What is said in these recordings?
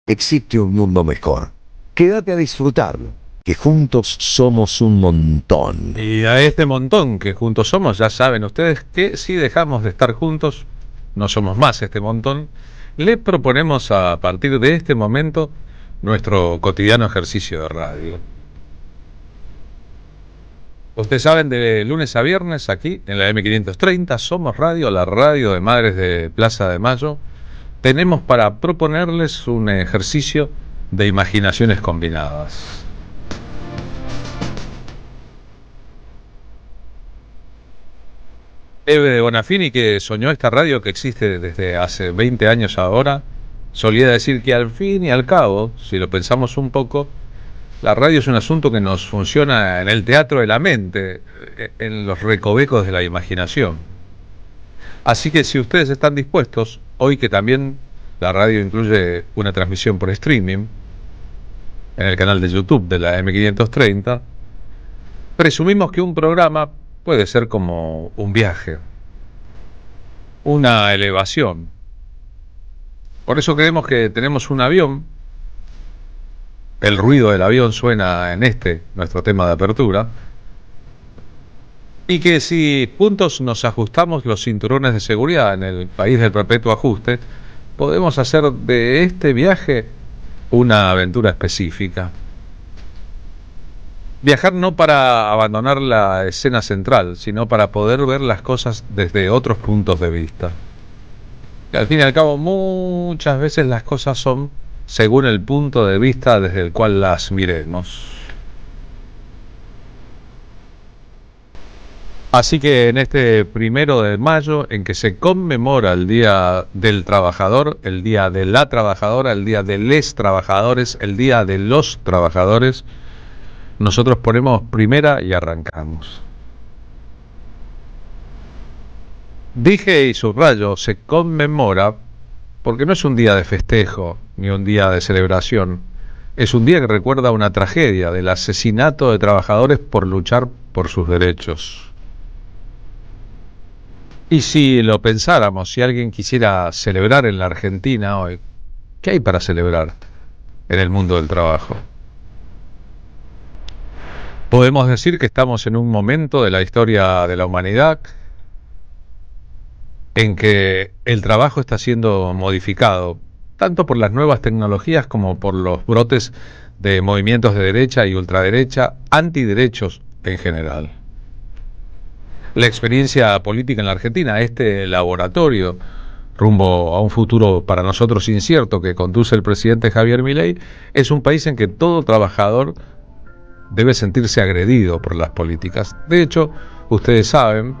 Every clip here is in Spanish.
existe un mundo mejor. Quédate a disfrutarlo, que juntos somos un montón. Y a este montón que juntos somos, ya saben ustedes que si dejamos de estar juntos, no somos más este montón. Le proponemos a partir de este momento nuestro cotidiano ejercicio de radio. Ustedes saben, de lunes a viernes aquí en la M530 Somos Radio, la radio de Madres de Plaza de Mayo. Tenemos para proponerles un ejercicio de imaginaciones combinadas. Eve de Bonafini, que soñó esta radio que existe desde hace 20 años ahora, solía decir que al fin y al cabo, si lo pensamos un poco, la radio es un asunto que nos funciona en el teatro de la mente, en los recovecos de la imaginación. Así que si ustedes están dispuestos, hoy que también la radio incluye una transmisión por streaming, en el canal de YouTube de la M530, presumimos que un programa puede ser como un viaje, una elevación. Por eso creemos que tenemos un avión. El ruido del avión suena en nuestro tema de apertura. Y que si juntos nos ajustamos los cinturones de seguridad en el país del perpetuo ajuste, podemos hacer de este viaje una aventura específica. Viajar no para abandonar la escena central, sino para poder ver las cosas desde otros puntos de vista. Y al fin y al cabo, muchas veces las cosas son según el punto de vista desde el cual las miremos. Así que en este 1 de mayo, en que se conmemora el Día del Trabajador, el Día de la Trabajadora, el Día de les Trabajadores, el Día de los Trabajadores, nosotros ponemos primera y arrancamos. Dije y subrayo, se conmemora, porque no es un día de festejo, ni un día de celebración. Es un día que recuerda una tragedia del asesinato de trabajadores por luchar por sus derechos. Y si lo pensáramos, si alguien quisiera celebrar en la Argentina hoy, ¿qué hay para celebrar en el mundo del trabajo? Podemos decir que estamos en un momento de la historia de la humanidad en que el trabajo está siendo modificado, tanto por las nuevas tecnologías como por los brotes de movimientos de derecha y ultraderecha, antiderechos en general. La experiencia política en la Argentina, este laboratorio rumbo a un futuro para nosotros incierto que conduce el presidente Javier Milei, es un país en que todo trabajador debe sentirse agredido por las políticas. De hecho, ustedes saben,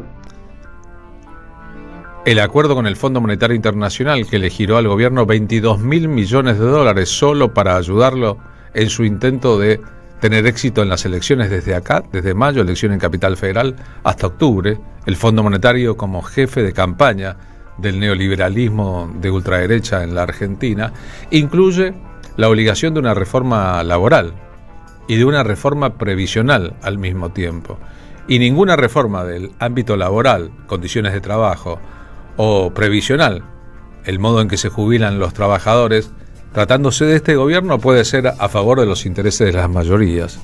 el acuerdo con el Fondo Monetario Internacional que le giró al gobierno 22.000 millones de dólares solo para ayudarlo en su intento de tener éxito en las elecciones desde acá, desde mayo, elección en Capital Federal, hasta octubre, el Fondo Monetario como jefe de campaña del neoliberalismo de ultraderecha en la Argentina, incluye la obligación de una reforma laboral y de una reforma previsional al mismo tiempo. Y ninguna reforma del ámbito laboral, condiciones de trabajo, o previsional, el modo en que se jubilan los trabajadores, tratándose de este gobierno, puede ser a favor de los intereses de las mayorías.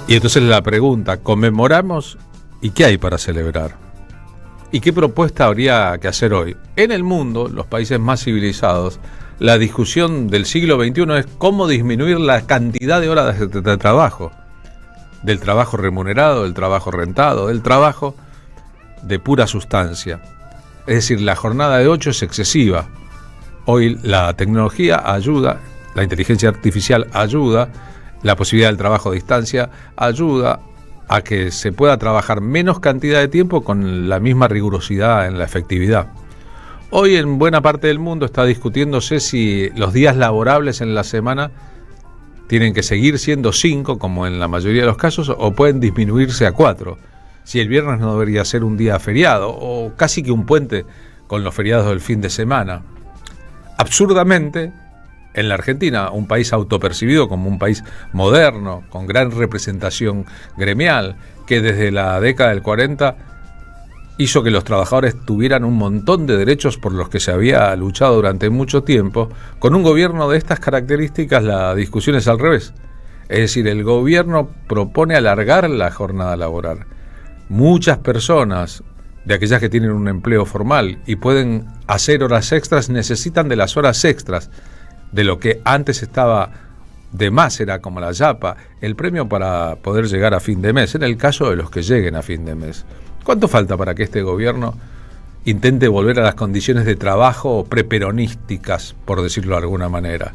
Y entonces la pregunta, ¿conmemoramos? ¿Y qué hay para celebrar? ¿Y qué propuesta habría que hacer hoy? En el mundo, los países más civilizados, la discusión del siglo XXI es cómo disminuir la cantidad de horas de trabajo, del trabajo remunerado, del trabajo rentado, del trabajo de pura sustancia. Es decir, la jornada de 8 es excesiva. Hoy la tecnología ayuda, la inteligencia artificial ayuda, la posibilidad del trabajo a distancia ayuda a que se pueda trabajar menos cantidad de tiempo con la misma rigurosidad en la efectividad. Hoy en buena parte del mundo está discutiéndose si los días laborables en la semana tienen que seguir siendo 5, como en la mayoría de los casos, o pueden disminuirse a 4. Si el viernes no debería ser un día feriado, o casi que un puente con los feriados del fin de semana. Absurdamente, en la Argentina, un país autopercibido como un país moderno, con gran representación gremial, que desde la década del 40 hizo que los trabajadores tuvieran un montón de derechos por los que se había luchado durante mucho tiempo. Con un gobierno de estas características la discusión es al revés. Es decir, el gobierno propone alargar la jornada laboral. Muchas personas, de aquellas que tienen un empleo formal y pueden hacer horas extras, necesitan de las horas extras, de lo que antes estaba de más, era como la yapa, el premio para poder llegar a fin de mes, en el caso de los que lleguen a fin de mes. ¿Cuánto falta para que este gobierno intente volver a las condiciones de trabajo preperonísticas, por decirlo de alguna manera?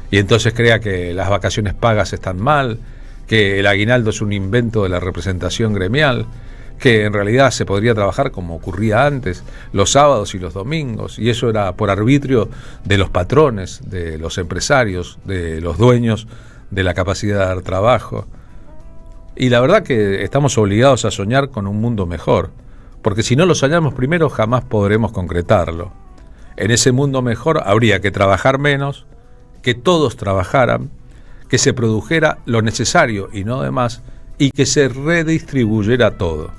Y entonces crea que las vacaciones pagas están mal, que el aguinaldo es un invento de la representación gremial, que en realidad se podría trabajar como ocurría antes, los sábados y los domingos, y eso era por arbitrio de los patrones, de los empresarios, de los dueños de la capacidad de dar trabajo. Y la verdad que estamos obligados a soñar con un mundo mejor, porque si no lo soñamos primero jamás podremos concretarlo. En ese mundo mejor habría que trabajar menos, que todos trabajaran, que se produjera lo necesario y no de más, y que se redistribuyera todo.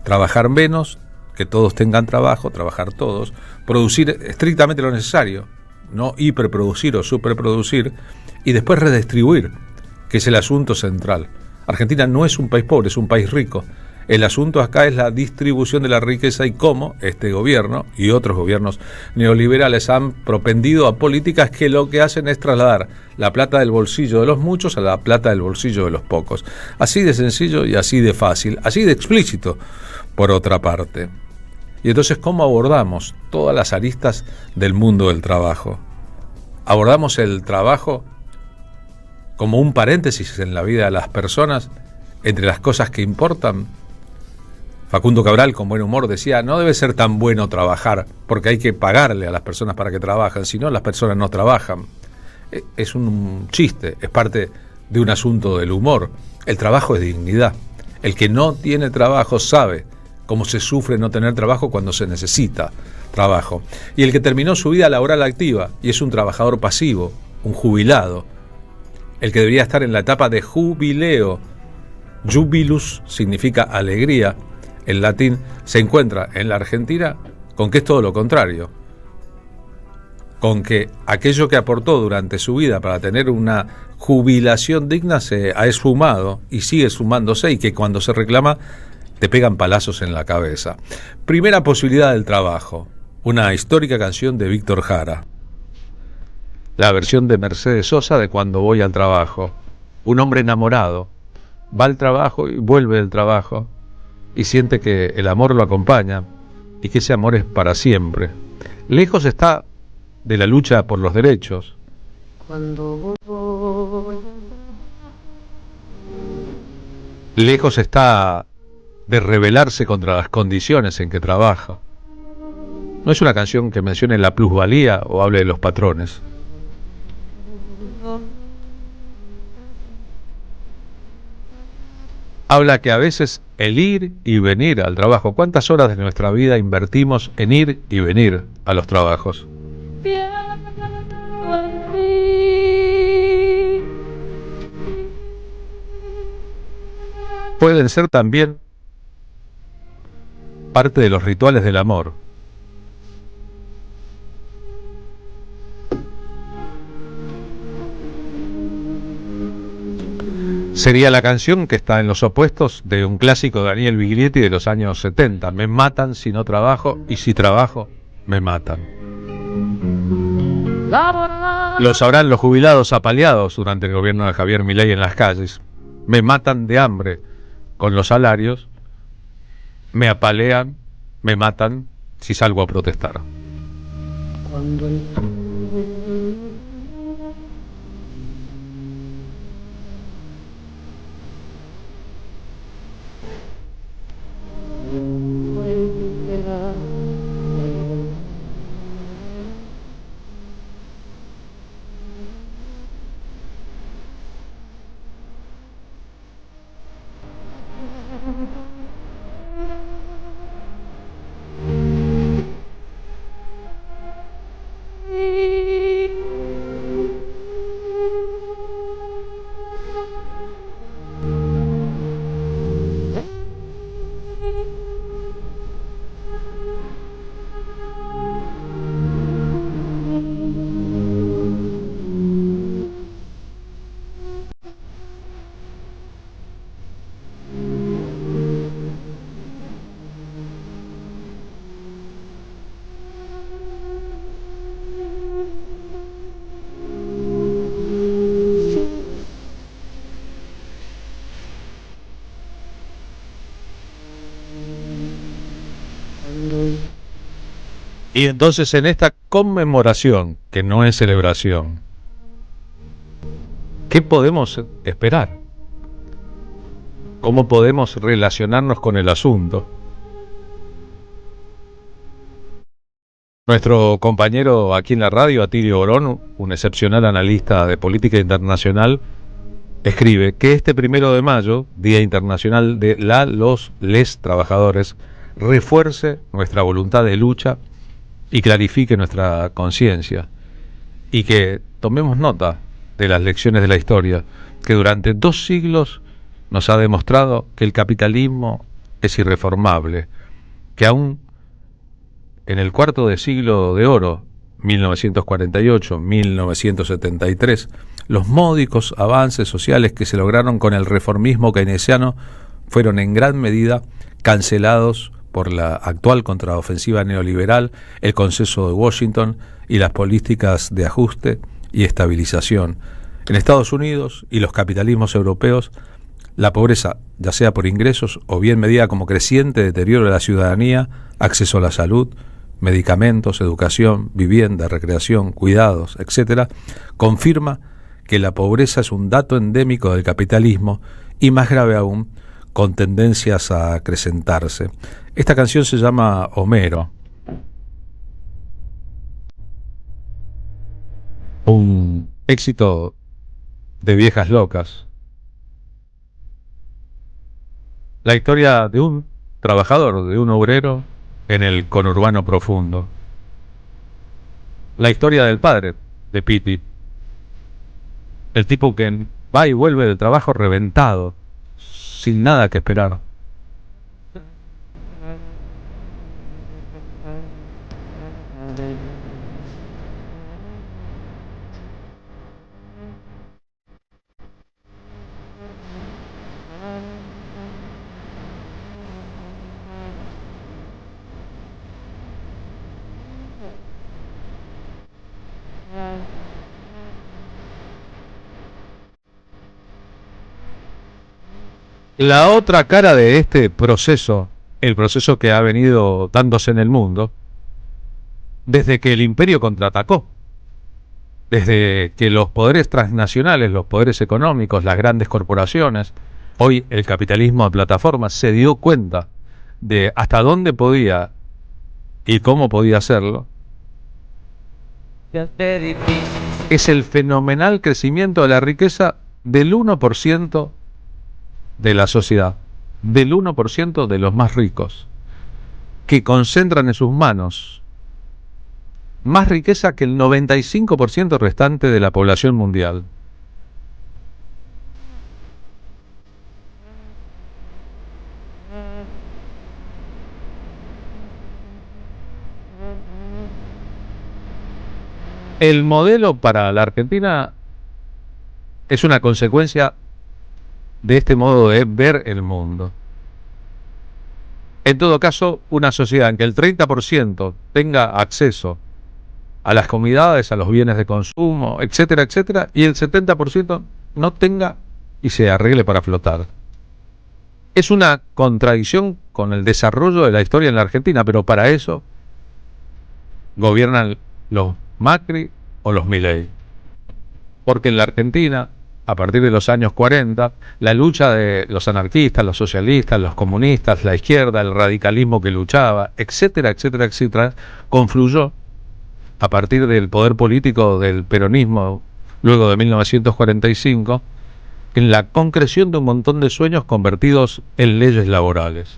Trabajar menos, que todos tengan trabajo, trabajar todos, producir estrictamente lo necesario, no hiperproducir o superproducir, y después redistribuir, que es el asunto central. Argentina no es un país pobre, es un país rico. El asunto acá es la distribución de la riqueza y cómo este gobierno y otros gobiernos neoliberales han propendido a políticas que lo que hacen es trasladar la plata del bolsillo de los muchos a la plata del bolsillo de los pocos. Así de sencillo y así de fácil, así de explícito, por otra parte. Y entonces, ¿cómo abordamos todas las aristas del mundo del trabajo? ¿Abordamos el trabajo como un paréntesis en la vida de las personas, entre las cosas que importan? Facundo Cabral, con buen humor, decía: no debe ser tan bueno trabajar, porque hay que pagarle a las personas para que trabajen, si no las personas no trabajan. Es un chiste, es parte de un asunto del humor. El trabajo es dignidad. El que no tiene trabajo sabe cómo se sufre no tener trabajo cuando se necesita trabajo. Y el que terminó su vida laboral activa y es un trabajador pasivo, un jubilado, el que debería estar en la etapa de jubileo, jubilus significa alegría, en latín, se encuentra en la Argentina con que es todo lo contrario, con que aquello que aportó durante su vida para tener una jubilación digna se ha esfumado y sigue esfumándose, y que cuando se reclama te pegan palazos en la cabeza. Primera posibilidad del trabajo, una histórica canción de Víctor Jara, la versión de Mercedes Sosa de Cuando voy al trabajo. Un hombre enamorado va al trabajo y vuelve del trabajo y siente que el amor lo acompaña y que ese amor es para siempre. Lejos está de la lucha por los derechos. Cuando voy. Lejos está de rebelarse contra las condiciones en que trabaja. No es una canción que mencione la plusvalía o hable de los patrones. Habla que a veces el ir y venir al trabajo. ¿Cuántas horas de nuestra vida invertimos en ir y venir a los trabajos? Pueden ser también parte de los rituales del amor. Sería la canción que está en los opuestos de un clásico de Daniel Biglietti de los años 70. Me matan si no trabajo, y si trabajo, me matan. Lo sabrán los jubilados apaleados durante el gobierno de Javier Milei en las calles. Me matan de hambre con los salarios, me apalean, me matan si salgo a protestar. Cuando Y entonces en esta conmemoración, que no es celebración, ¿qué podemos esperar? ¿Cómo podemos relacionarnos con el asunto? Nuestro compañero aquí en la radio, Atilio Borón, un excepcional analista de política internacional, escribe que este 1 de mayo, Día Internacional de les Trabajadores, refuerce nuestra voluntad de lucha y clarifique nuestra conciencia, y que tomemos nota de las lecciones de la historia, que durante 2 siglos nos ha demostrado que el capitalismo es irreformable, que aún en el cuarto de siglo de oro, 1948-1973, los módicos avances sociales que se lograron con el reformismo keynesiano fueron en gran medida cancelados por la actual contraofensiva neoliberal, el Consenso de Washington y las políticas de ajuste y estabilización. En Estados Unidos y los capitalismos europeos, la pobreza, ya sea por ingresos o bien medida como creciente deterioro de la ciudadanía, acceso a la salud, medicamentos, educación, vivienda, recreación, cuidados, etcétera, confirma que la pobreza es un dato endémico del capitalismo y, más grave aún, con tendencias a acrecentarse. Esta canción se llama Homero, un éxito de Viejas Locas. La historia de un trabajador, de un obrero en el conurbano profundo. La historia del padre de Piti, el tipo que va y vuelve del trabajo reventado, sin nada que esperar. La otra cara de este proceso, el proceso que ha venido dándose en el mundo, desde que el imperio contraatacó, desde que los poderes transnacionales, los poderes económicos, las grandes corporaciones, hoy el capitalismo de plataformas, se dio cuenta de hasta dónde podía y cómo podía hacerlo, es el fenomenal crecimiento de la riqueza del 1% de la sociedad, del 1% de los más ricos, que concentran en sus manos más riqueza que el 95% restante de la población mundial. El modelo para la Argentina es una consecuencia de este modo de ver el mundo. En todo caso, una sociedad en que el 30% tenga acceso a las comunidades, a los bienes de consumo, etcétera, etcétera, y el 70% no tenga y se arregle para flotar. Es una contradicción con el desarrollo de la historia en la Argentina, pero para eso gobiernan los Macri o los Milei. Porque en la Argentina, a partir de los años 40, la lucha de los anarquistas, los socialistas, los comunistas, la izquierda, el radicalismo que luchaba, etcétera, etcétera, etcétera, confluyó a partir del poder político del peronismo luego de 1945 en la concreción de un montón de sueños convertidos en leyes laborales.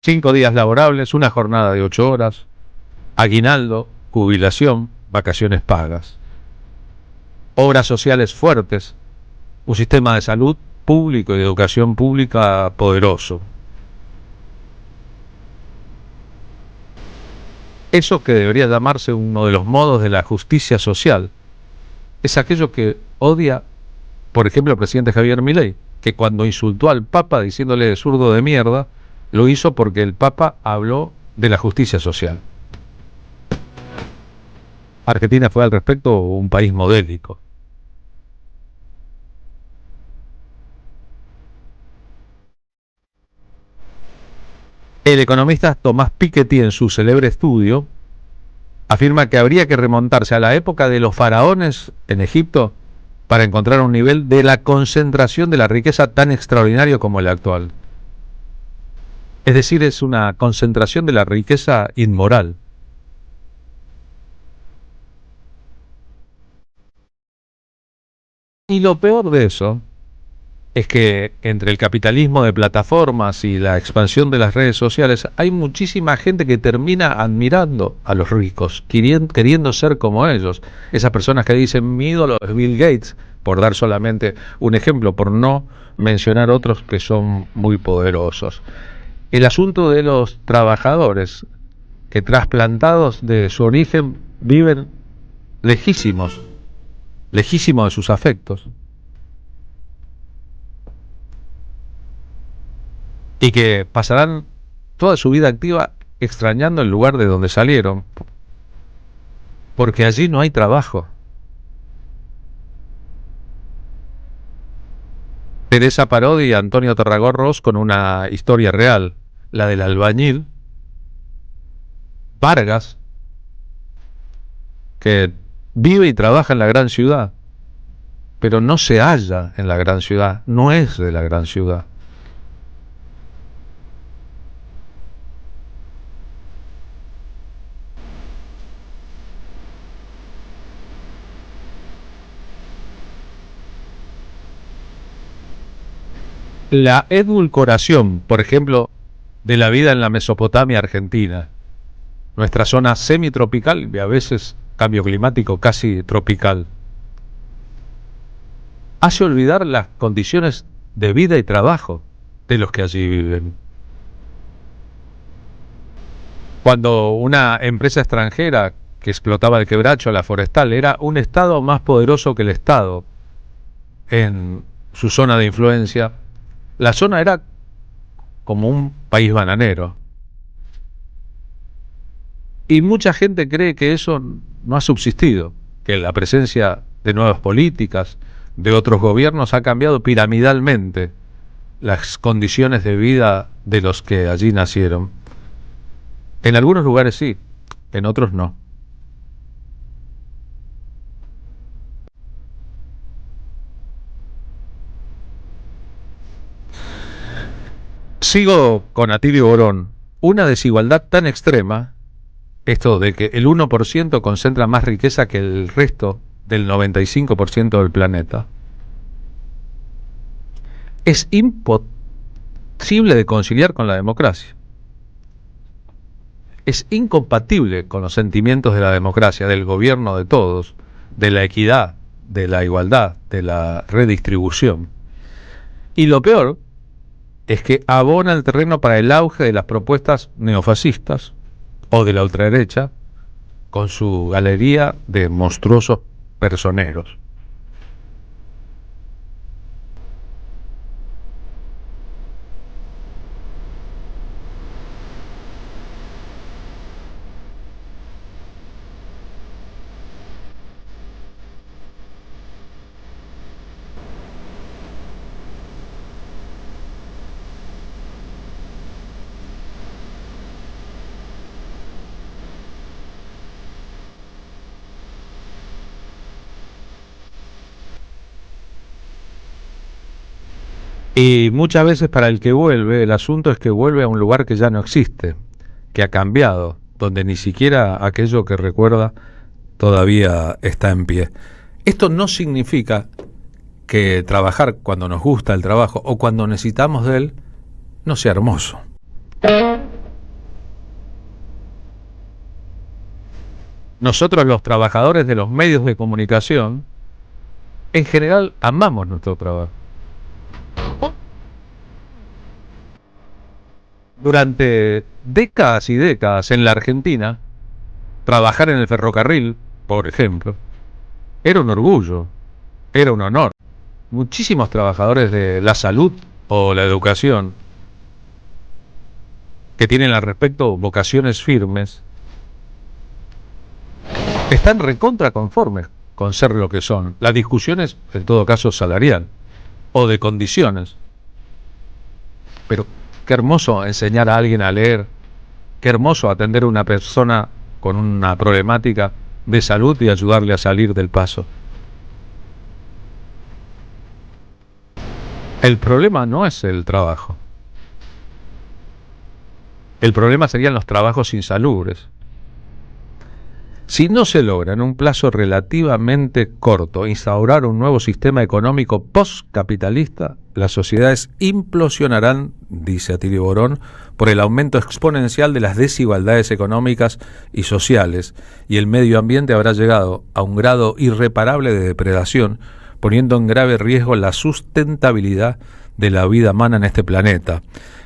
5 días laborables, una jornada de 8 horas, aguinaldo, jubilación, vacaciones pagas, obras sociales fuertes, un sistema de salud público y de educación pública poderoso. Eso que debería llamarse uno de los modos de la justicia social es aquello que odia, por ejemplo, el presidente Javier Milei, que cuando insultó al Papa diciéndole zurdo de mierda, lo hizo porque el Papa habló de la justicia social. Argentina fue al respecto un país modélico. El economista Tomás Piketty, en su célebre estudio, afirma que habría que remontarse a la época de los faraones en Egipto para encontrar un nivel de la concentración de la riqueza tan extraordinario como el actual. Es decir, es una concentración de la riqueza inmoral. Y lo peor de eso es que entre el capitalismo de plataformas y la expansión de las redes sociales hay muchísima gente que termina admirando a los ricos, queriendo ser como ellos. Esas personas que dicen mi ídolo es Bill Gates, por dar solamente un ejemplo, por no mencionar otros que son muy poderosos. El asunto de los trabajadores que trasplantados de su origen viven lejísimos, lejísimos de sus afectos, y que pasarán toda su vida activa extrañando el lugar de donde salieron, porque allí no hay trabajo. Teresa Parodi y Antonio Tarragorros con una historia real, la del albañil Vargas, que vive y trabaja en la gran ciudad, pero no se halla en la gran ciudad, no es de la gran ciudad. La edulcoración, por ejemplo, de la vida en la Mesopotamia argentina, nuestra zona semitropical y a veces cambio climático casi tropical, hace olvidar las condiciones de vida y trabajo de los que allí viven. Cuando una empresa extranjera que explotaba el quebracho, la forestal, era un estado más poderoso que el estado en su zona de influencia, la zona era como un país bananero. Y mucha gente cree que eso no ha subsistido, que la presencia de nuevas políticas, de otros gobiernos, ha cambiado piramidalmente las condiciones de vida de los que allí nacieron. En algunos lugares sí, en otros no. Sigo con Atilio Borón. Una desigualdad tan extrema, esto de que el 1% concentra más riqueza que el resto del 95% del planeta, es imposible de conciliar con la democracia. Es incompatible con los sentimientos de la democracia, del gobierno de todos, de la equidad, de la igualdad, de la redistribución. Y lo peor es que abona el terreno para el auge de las propuestas neofascistas o de la ultraderecha con su galería de monstruosos personeros. Y muchas veces para el que vuelve, el asunto es que vuelve a un lugar que ya no existe, que ha cambiado, donde ni siquiera aquello que recuerda todavía está en pie. Esto no significa que trabajar cuando nos gusta el trabajo o cuando necesitamos de él no sea hermoso. Nosotros los trabajadores de los medios de comunicación, en general amamos nuestro trabajo. Durante décadas y décadas en la Argentina, trabajar en el ferrocarril, por ejemplo, era un orgullo, era un honor. Muchísimos trabajadores de la salud o la educación, que tienen al respecto vocaciones firmes, están recontra conformes con ser lo que son. La discusión es, en todo caso, salarial o de condiciones. Pero Qué hermoso enseñar a alguien a leer. Qué hermoso atender a una persona con una problemática de salud y ayudarle a salir del paso. El problema no es el trabajo. El problema serían los trabajos insalubres. Si no se logra en un plazo relativamente corto instaurar un nuevo sistema económico postcapitalista, las sociedades implosionarán, dice Atilio Borón, por el aumento exponencial de las desigualdades económicas y sociales, y el medio ambiente habrá llegado a un grado irreparable de depredación, poniendo en grave riesgo la sustentabilidad de la vida humana en este planeta,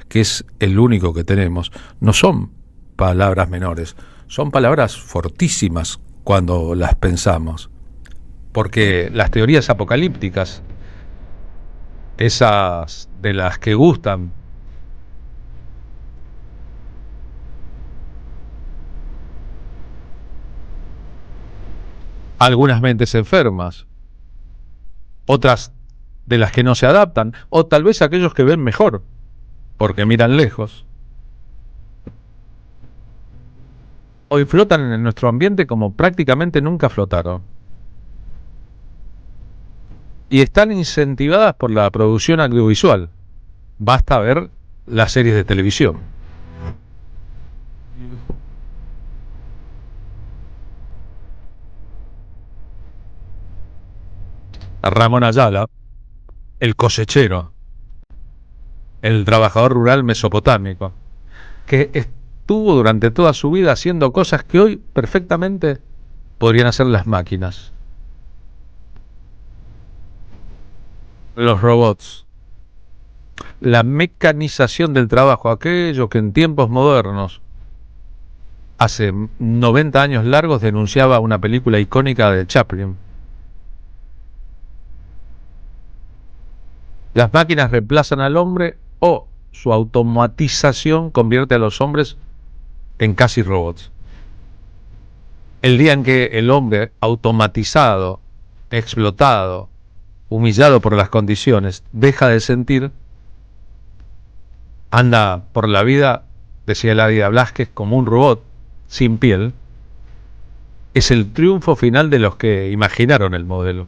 que es el único que tenemos. No son palabras menores. Son palabras fortísimas cuando las pensamos, porque las teorías apocalípticas, esas de las que gustan, algunas mentes enfermas, otras de las que no se adaptan, o tal vez aquellos que ven mejor, porque miran lejos, hoy flotan en nuestro ambiente como prácticamente nunca flotaron. Y están incentivadas por la producción audiovisual. Basta ver las series de televisión. Ramón Ayala, el cosechero, el trabajador rural mesopotámico, que estuvo durante toda su vida haciendo cosas que hoy perfectamente podrían hacer las máquinas. Los robots, la mecanización del trabajo, aquello que en tiempos modernos, hace 90 años largos, denunciaba una película icónica de Chaplin. Las máquinas reemplazan al hombre o su automatización convierte a los hombres en casi robots. El día en que el hombre automatizado, explotado, humillado por las condiciones, deja de sentir, anda por la vida, decía Eladia Blasquez, como un robot sin piel, es el triunfo final de los que imaginaron el modelo.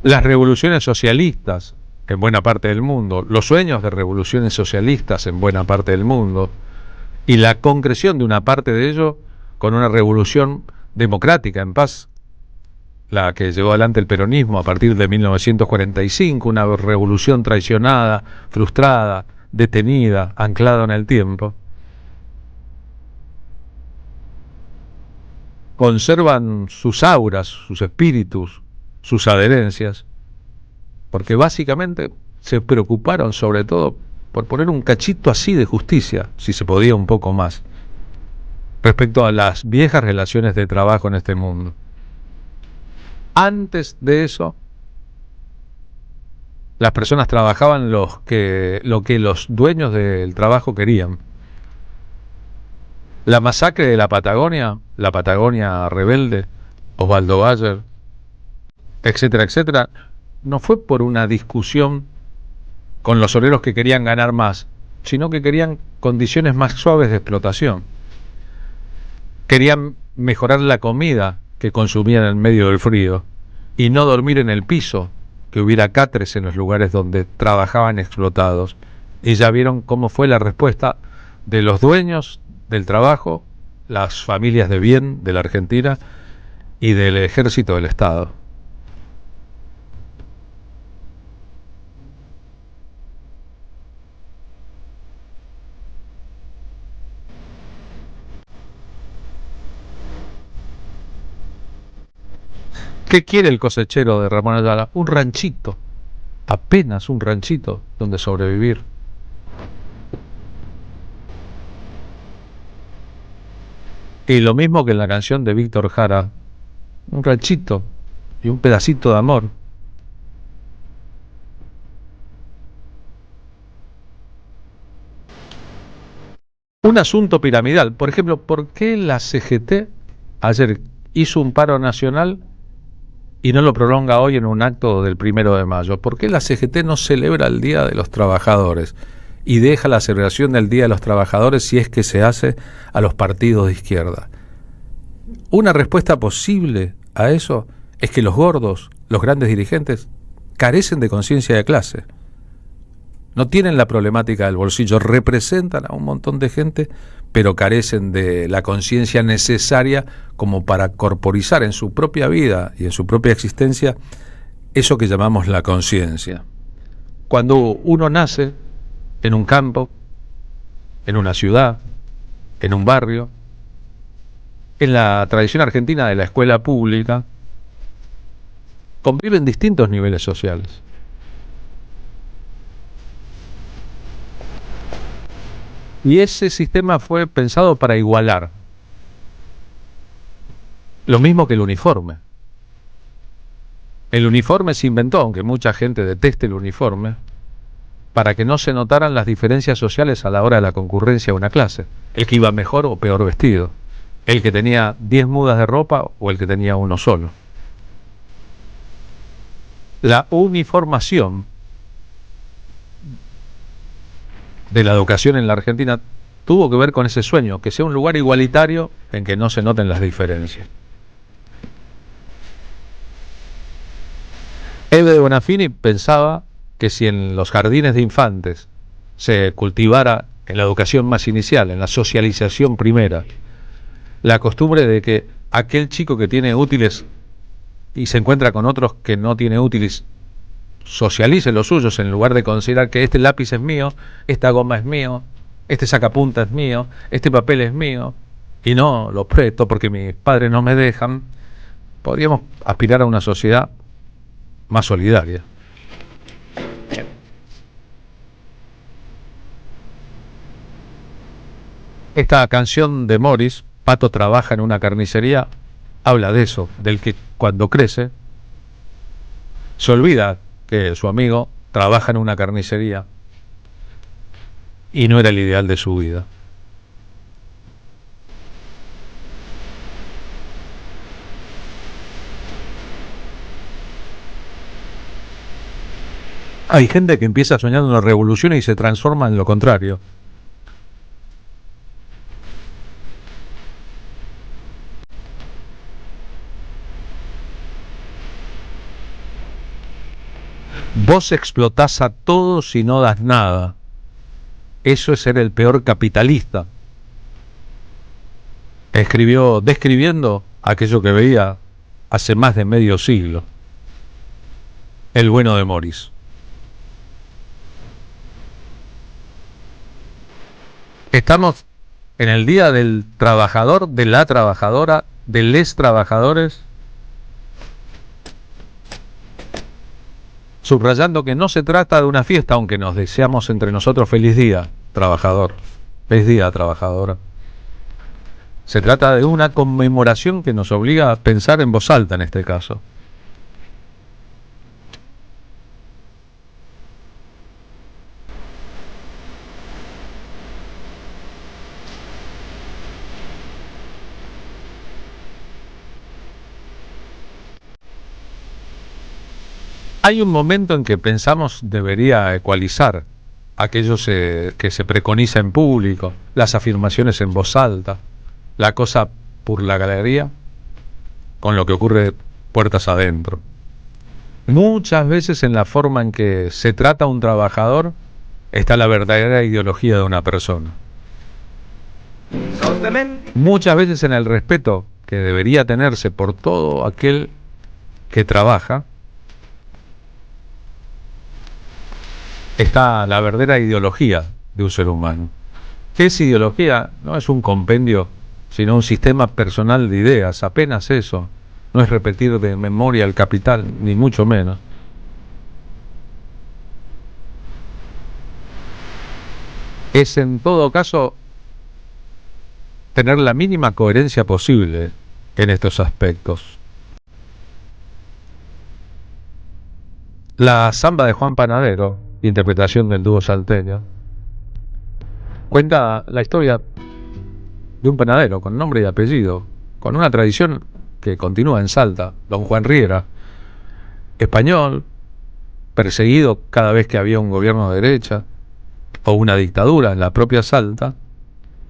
Las revoluciones socialistas en buena parte del mundo, los sueños de revoluciones socialistas en buena parte del mundo, y la concreción de una parte de ello con una revolución democrática en paz, la que llevó adelante el peronismo a partir de 1945, una revolución traicionada, frustrada, detenida, anclada en el tiempo. Conservan sus auras, sus espíritus, sus adherencias, porque básicamente se preocuparon sobre todo por poner un cachito así de justicia, si se podía un poco más, respecto a las viejas relaciones de trabajo en este mundo. Antes de eso, las personas trabajaban lo que los dueños del trabajo querían. La masacre de la Patagonia rebelde, Osvaldo Bayer, etcétera, etcétera, no fue por una discusión con los obreros que querían ganar más, sino que querían condiciones más suaves de explotación. Querían mejorar la comida que consumían en medio del frío y no dormir en el piso, que hubiera catres en los lugares donde trabajaban explotados. Y ya vieron cómo fue la respuesta de los dueños del trabajo, las familias de bien de la Argentina y del ejército del Estado. ¿Qué quiere el cosechero de Ramón Ayala? Un ranchito, apenas un ranchito donde sobrevivir. Y lo mismo que en la canción de Víctor Jara, un ranchito y un pedacito de amor. Un asunto piramidal, por ejemplo, ¿por qué la CGT ayer hizo un paro nacional y no lo prolonga hoy en un acto del 1 de Mayo? ¿Por qué la CGT no celebra el Día de los Trabajadores y deja la celebración del Día de los Trabajadores, si es que se hace, a los partidos de izquierda? Una respuesta posible a eso es que los gordos, los grandes dirigentes, carecen de conciencia de clase. No tienen la problemática del bolsillo, representan a un montón de gente, pero carecen de la conciencia necesaria como para corporizar en su propia vida y en su propia existencia eso que llamamos la conciencia. Cuando uno nace en un campo, en una ciudad, en un barrio, en la tradición argentina de la escuela pública, conviven distintos niveles sociales. Y ese sistema fue pensado para igualar. Lo mismo que el uniforme. El uniforme se inventó, aunque mucha gente deteste el uniforme, para que no se notaran las diferencias sociales a la hora de la concurrencia a una clase. El que iba mejor o peor vestido. El que tenía 10 mudas de ropa o el que tenía uno solo. La uniformación de la educación en la Argentina tuvo que ver con ese sueño, que sea un lugar igualitario en que no se noten las diferencias. Eve de Bonafini pensaba que si en los jardines de infantes se cultivara en la educación más inicial, en la socialización primera, la costumbre de que aquel chico que tiene útiles y se encuentra con otros que no tiene útiles, socialice los suyos en lugar de considerar que este lápiz es mío, esta goma es mío, este sacapunta es mío, este papel es mío, y no lo presto porque mis padres no me dejan, podríamos aspirar a una sociedad más solidaria. Esta canción de Morris, Pato trabaja en una carnicería, habla de eso, del que cuando crece se olvida que su amigo trabaja en una carnicería y no era el ideal de su vida. Hay gente que empieza soñando una revolución y se transforma en lo contrario. Vos explotás a todos y no das nada. Eso es ser el peor capitalista. Escribió describiendo aquello que veía hace más de medio siglo. El bueno de Morris. Estamos en el día del trabajador, de la trabajadora, de les trabajadores, subrayando que no se trata de una fiesta, aunque nos deseamos entre nosotros feliz día, trabajador, feliz día, trabajadora. Se trata de una conmemoración que nos obliga a pensar en voz alta en este caso. Hay un momento en que pensamos debería ecualizar aquello que se preconiza en público, las afirmaciones en voz alta, la cosa por la galería, con lo que ocurre puertas adentro. Muchas veces en la forma en que se trata a un trabajador está la verdadera ideología de una persona. Muchas veces en el respeto que debería tenerse por todo aquel que trabaja está la verdadera ideología de un ser humano. ¿Qué es ideología? No es un compendio, sino un sistema personal de ideas, apenas eso. No es repetir de memoria el capital, ni mucho menos. Es en todo caso tener la mínima coherencia posible en estos aspectos. La samba de Juan Panadero, interpretación del dúo salteño, cuenta la historia de un panadero con nombre y apellido, con una tradición que continúa en Salta, don Juan Riera, español, perseguido cada vez que había un gobierno de derecha o una dictadura en la propia Salta,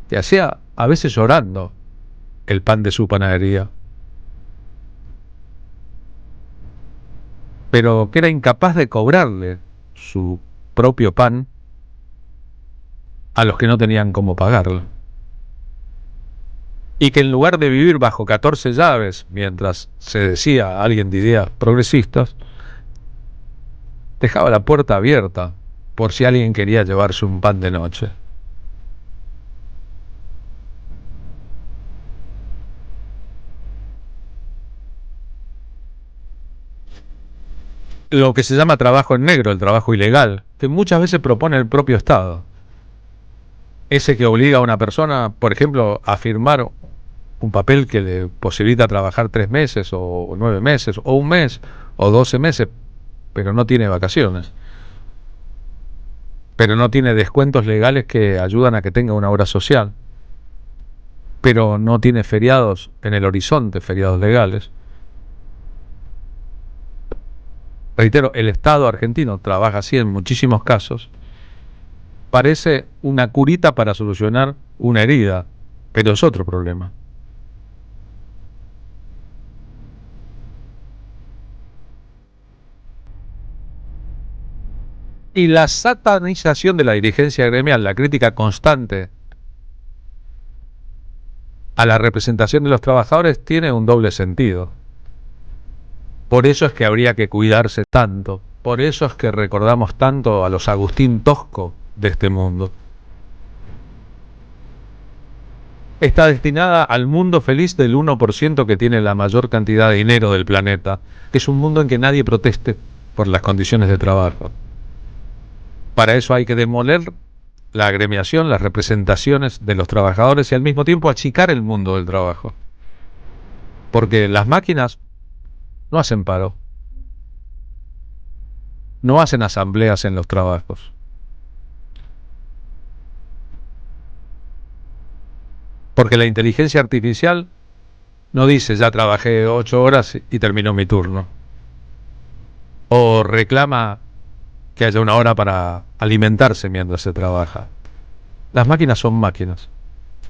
que hacía a veces llorando el pan de su panadería, pero que era incapaz de cobrarle su propio pan a los que no tenían cómo pagarlo. Y que en lugar de vivir bajo 14 llaves, mientras se decía alguien de ideas progresistas, dejaba la puerta abierta por si alguien quería llevarse un pan de noche. Lo que se llama trabajo en negro, el trabajo ilegal, que muchas veces propone el propio Estado. Ese que obliga a una persona, por ejemplo, a firmar un papel que le posibilita trabajar 3 meses, o 9 meses, o un mes, o 12 meses, pero no tiene vacaciones. Pero no tiene descuentos legales que ayudan a que tenga una obra social. Pero no tiene feriados en el horizonte, feriados legales. Reitero, el Estado argentino trabaja así en muchísimos casos. Parece una curita para solucionar una herida, pero es otro problema. Y la satanización de la dirigencia gremial, la crítica constante a la representación de los trabajadores, tiene un doble sentido. Por eso es que habría que cuidarse tanto, por eso es que recordamos tanto a los Agustín Tosco de este mundo. Está destinada al mundo feliz del 1% que tiene la mayor cantidad de dinero del planeta, que es un mundo en que nadie proteste por las condiciones de trabajo. Para eso hay que demoler la agremiación, las representaciones de los trabajadores y al mismo tiempo achicar el mundo del trabajo. Porque las máquinas no hacen paro, no hacen asambleas en los trabajos. Porque la inteligencia artificial no dice ya trabajé 8 horas y terminó mi turno. O reclama que haya una hora para alimentarse mientras se trabaja. Las máquinas son máquinas.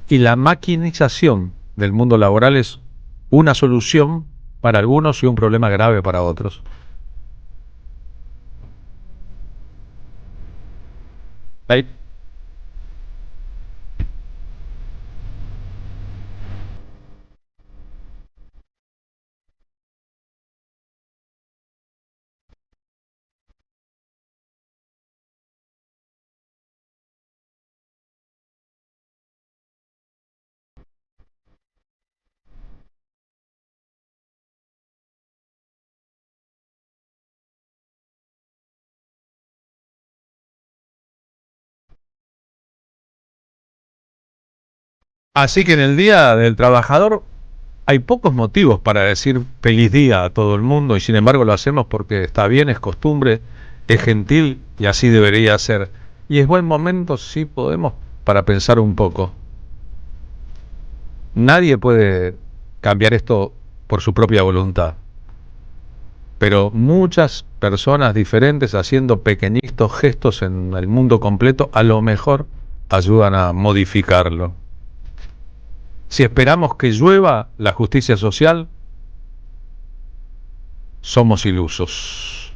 Y la maquinización del mundo laboral es una solución para algunos y un problema grave para otros. Ahí. Así que en el Día del Trabajador hay pocos motivos para decir feliz día a todo el mundo y sin embargo lo hacemos porque está bien, es costumbre, es gentil y así debería ser. Y es buen momento, si podemos, para pensar un poco. Nadie puede cambiar esto por su propia voluntad. Pero muchas personas diferentes haciendo pequeñitos gestos en el mundo completo a lo mejor ayudan a modificarlo. Si esperamos que llueva la justicia social, somos ilusos.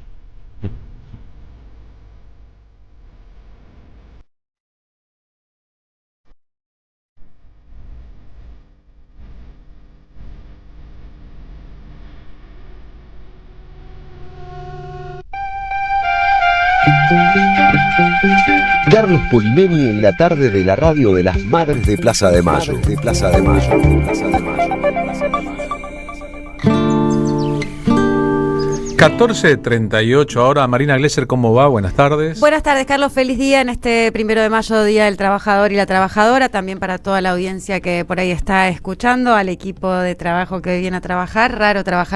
Carlos Polimeni en la tarde de la radio de las Madres de Plaza de Mayo. 14:38 ahora. Marina Glesser, ¿cómo va? Buenas tardes. Buenas tardes, Carlos. Feliz día en este 1 de mayo, Día del Trabajador y la Trabajadora. También para toda la audiencia que por ahí está escuchando, al equipo de trabajo que viene a trabajar. Raro trabajar